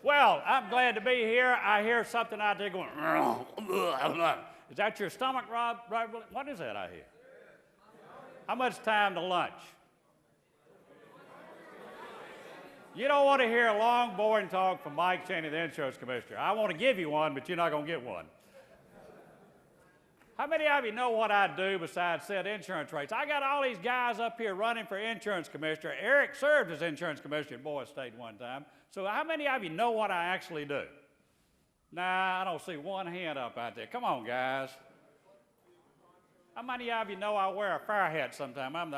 Well, I'm glad to be here. I hear something out there going, is that your stomach, Rob? What is that I hear? How much time to lunch? You don't want to hear a long, boring talk from Mike Chaney, the insurance commissioner. I want to give you one, but you're not going to get one. How many of you know what I do besides set insurance rates? I got all these guys up here running for insurance commissioner. Eric served as insurance commissioner at Boys State one time. So how many of you know what I actually do? Nah, I don't see one hand up out there. Come on, guys. How many of you know I wear a fire hat sometime? I'm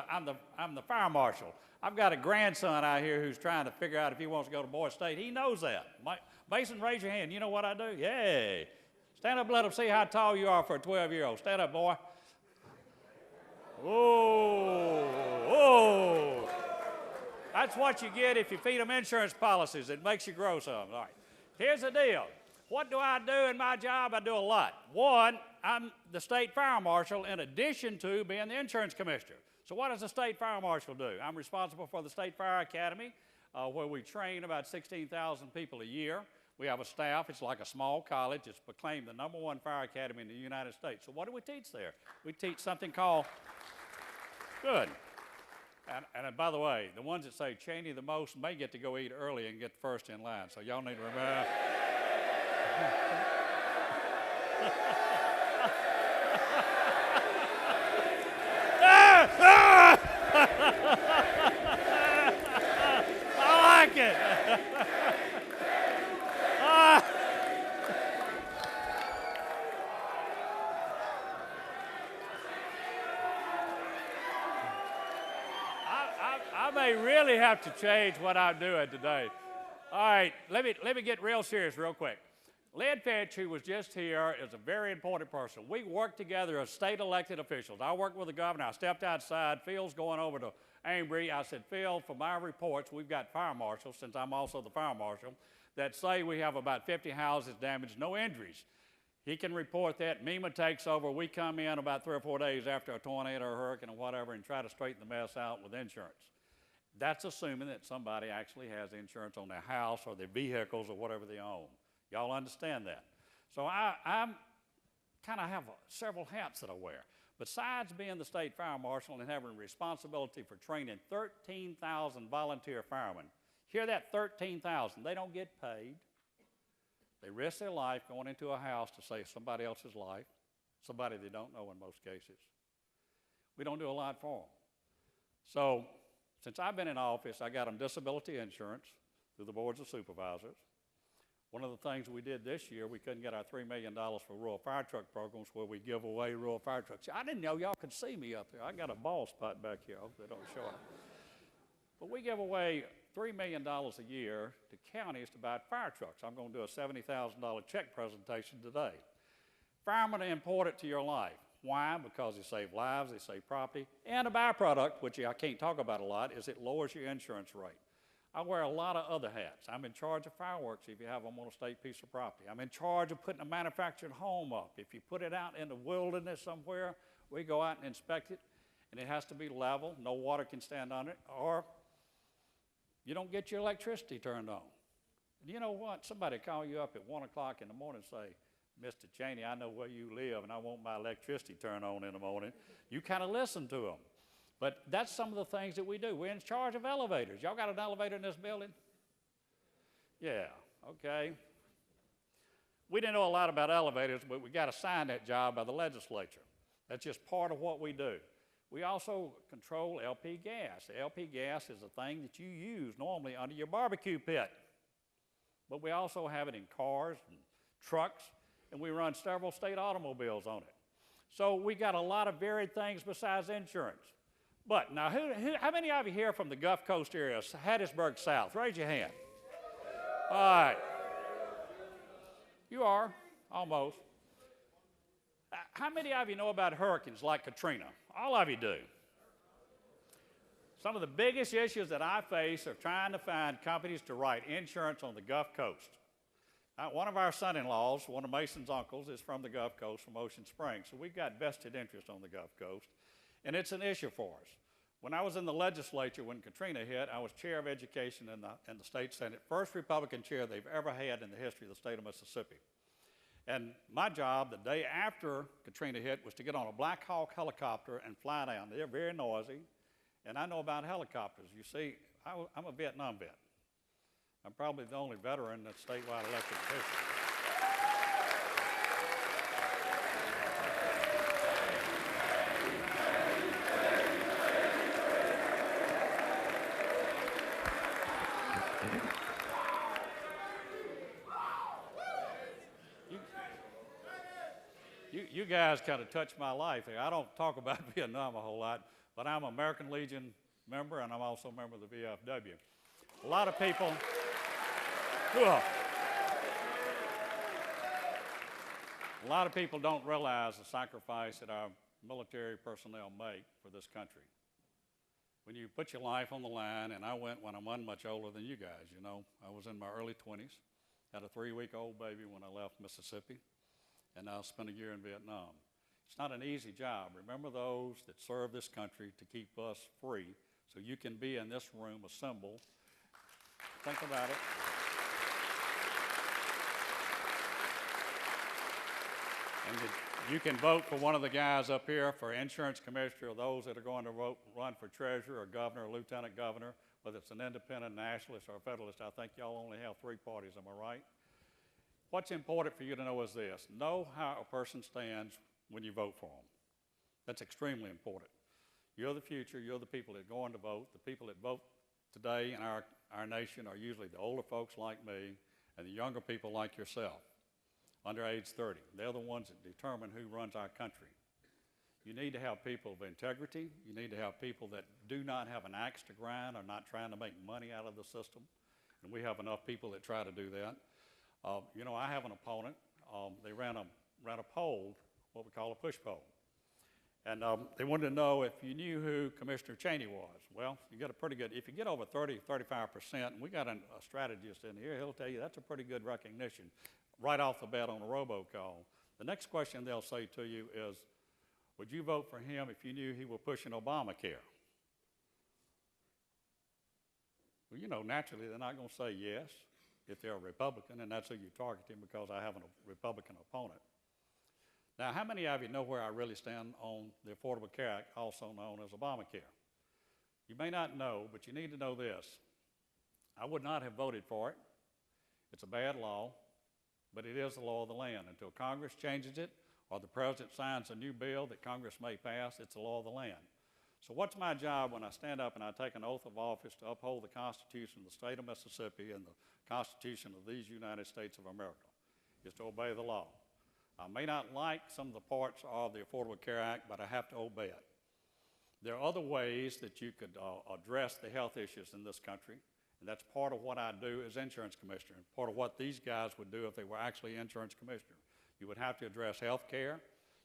the fire marshal. I've got a grandson out here who's trying to figure out if he wants to go to Boys State. He knows that. Mason, raise your hand. You know what I do? Yay. Stand up and let them see how tall you are for a 12-year-old. Stand up, boy. Oh. That's what you get if you feed them insurance policies. It makes you grow some. All right. Here's the deal. What do I do in my job? I do a lot. One, I'm the state fire marshal in addition to being the insurance commissioner. So what does the state fire marshal do? I'm responsible for the State Fire Academy, where we train about 16,000 people a year. We have a staff. It's like a small college. It's proclaimed the #1 fire academy in the United States. So what do we teach there? We teach something called, good. And by the way, the ones that say Chaney the most may get to go eat early and get first in line. So y'all need to remember. I like it. I may really have to change what I'm doing today. All right, let me get real serious real quick. Led Fitch, who was just here, is a very important person. We work together as state elected officials. I work with the governor. I stepped outside. Phil's going over to Ambry. I said, Phil, from our reports, we've got fire marshals, since I'm also the fire marshal, that say we have about 50 houses damaged, no injuries. He can report that. MEMA takes over. We come in about 3 or 4 days after a tornado or hurricane or whatever and try to straighten the mess out with insurance. That's assuming that somebody actually has insurance on their house or their vehicles or whatever they own. Y'all understand that? So I'm kind of have several hats that I wear. Besides being the state fire marshal and having responsibility for training 13,000 volunteer firemen, hear that, 13,000, they don't get paid. They risk their life going into a house to save somebody else's life, somebody they don't know in most cases. We don't do a lot for them. So since I've been in office, I got them disability insurance through the boards of supervisors. One of the things we did this year, we couldn't get our $3 million for rural fire truck programs where we give away rural fire trucks. I didn't know y'all could see me up there. I got a bald spot back here. I hope they don't show up. But we give away $3 million a year to counties to buy fire trucks. I'm going to do a $70,000 check presentation today. Firemen are important to your life. Why? Because they save lives, they save property, and a byproduct, which I can't talk about a lot, is it lowers your insurance rate. I wear a lot of other hats. I'm in charge of fireworks if you have them on a state piece of property. I'm in charge of putting a manufactured home up. If you put it out in the wilderness somewhere, we go out and inspect it, and it has to be level. No water can stand on it, or you don't get your electricity turned on. And you know what? Somebody call you up at 1 o'clock in the morning and say, Mr. Chaney, I know where you live, and I want my electricity turned on in the morning. You kind of listen to them. But that's some of the things that we do. We're in charge of elevators. Y'all got an elevator in this building? Yeah, okay. We didn't know a lot about elevators, but we got assigned that job by the legislature. That's just part of what we do. We also control LP gas. The LP gas is a thing that you use normally under your barbecue pit. But we also have it in cars and trucks, and we run several state automobiles on it. So we got a lot of varied things besides insurance. But now, how many of you here from the Gulf Coast area, Hattiesburg South? Raise your hand. All right. You are, almost. How many of you know about hurricanes like Katrina? All of you do. Some of the biggest issues that I face are trying to find companies to write insurance on the Gulf Coast. Now, one of our son-in-laws, one of Mason's uncles, is from the Gulf Coast, from Ocean Springs. So we've got vested interest on the Gulf Coast. And it's an issue for us. When I was in the legislature, when Katrina hit, I was chair of education in the state Senate, first Republican chair they've ever had in the history of the state of Mississippi. And my job the day after Katrina hit was to get on a Black Hawk helicopter and fly down. They're very noisy, and I know about helicopters. You see, I'm a Vietnam vet. I'm probably the only veteran that's statewide elected official. You guys kind of touched my life. I don't talk about Vietnam a whole lot, but I'm an American Legion member, and I'm also a member of the VFW. A lot of people, don't realize the sacrifice that our military personnel make for this country. When you put your life on the line, and I went when I'm much older than you guys, you know. I was in my early 20s, had a 3-week-old baby when I left Mississippi, and I spent a year in Vietnam. It's not an easy job. Remember those that serve this country to keep us free, so you can be in this room assembled. Think about it. And you can vote for one of the guys up here for insurance commissioner, or those that are going to run for treasurer or governor or lieutenant governor, whether it's an independent, nationalist, or federalist. I think y'all only have 3 parties, am I right? What's important for you to know is this: know how a person stands when you vote for them. That's extremely important. You're the future. You're the people that are going to vote. The people that vote today in our nation are usually the older folks like me and the younger people like yourself, under age 30. They're the ones that determine who runs our country. You need to have people of integrity. You need to have people that do not have an axe to grind or not trying to make money out of the system. And we have enough people that try to do that. You know, I have an opponent. They ran a poll, what we call a push poll. And they wanted to know if you knew who Commissioner Chaney was. Well, you get a pretty good, if you get over 30, 35%, and we got a strategist in here, he'll tell you that's a pretty good recognition right off the bat on a robocall. The next question they'll say to you is, would you vote for him if you knew he were pushing Obamacare? Well, you know, naturally they're not going to say yes if they're a Republican, and that's who you're targeting because I have a Republican opponent. Now, how many of you know where I really stand on the Affordable Care Act, also known as Obamacare? You may not know, but you need to know this. I would not have voted for it. It's a bad law, but it is the law of the land. Until Congress changes it or the president signs a new bill that Congress may pass, it's the law of the land. So what's my job when I stand up and I take an oath of office to uphold the Constitution of the state of Mississippi and the Constitution of these United States of America? Is to obey the law. I may not like some of the parts of the Affordable Care Act, but I have to obey it. There are other ways that you could address the health issues in this country, and that's part of what I do as insurance commissioner, and part of what these guys would do if they were actually insurance commissioner. You would have to address health care.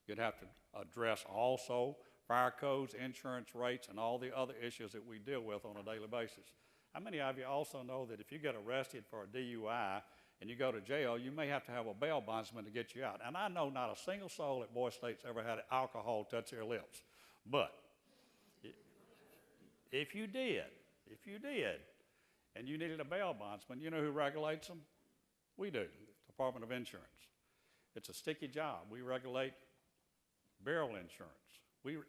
You'd have to address also fire codes, insurance rates, and all the other issues that we deal with on a daily basis. How many of you also know that if you get arrested for a DUI and you go to jail, you may have to have a bail bondsman to get you out? And I know not a single soul at Boy State's ever had alcohol touch their lips. But if you did, and you needed a bail bondsman, you know who regulates them? We do, Department of Insurance. It's a sticky job. We regulate burial insurance.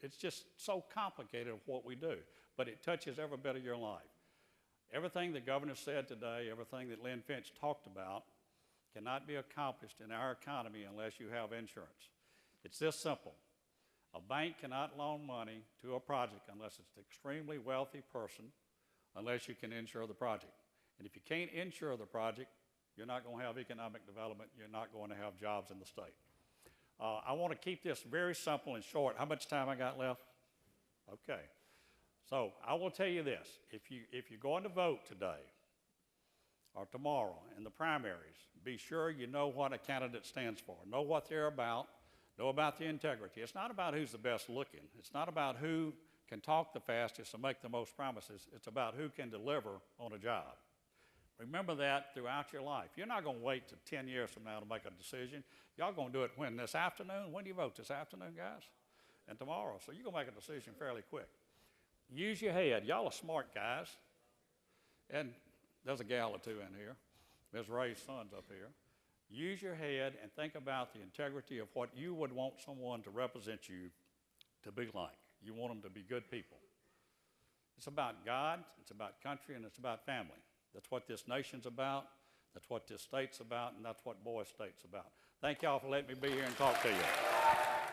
It's just so complicated of what we do, but it touches every bit of your life. Everything the governor said today, everything that Lynn Finch talked about, cannot be accomplished in our economy unless you have insurance. It's this simple. A bank cannot loan money to a project unless it's an extremely wealthy person, unless you can insure the project. And if you can't insure the project, you're not going to have economic development. You're not going to have jobs in the state. I want to keep this very simple and short. How much time I got left? Okay. So I will tell you this. If you're going to vote today or tomorrow in the primaries, be sure you know what a candidate stands for. Know what they're about. Know about the integrity. It's not about who's the best looking. It's not about who can talk the fastest and make the most promises. It's about who can deliver on a job. Remember that throughout your life. You're not going to wait till 10 years from now to make a decision. Y'all going to do it when? This afternoon? When do you vote? This afternoon, guys? And tomorrow. So you're going to make a decision fairly quick. use your head. Y'all are smart guys. And there's a gal or two in here. Ms. Ray's son's up here. Use your head and think about the integrity of what you would want someone to represent you to be like. You want them to be good people. It's about God, it's about country, and it's about family. That's what this nation's about, that's what this state's about, and that's what Boise State's about. Thank y'all for letting me be here and talk to you.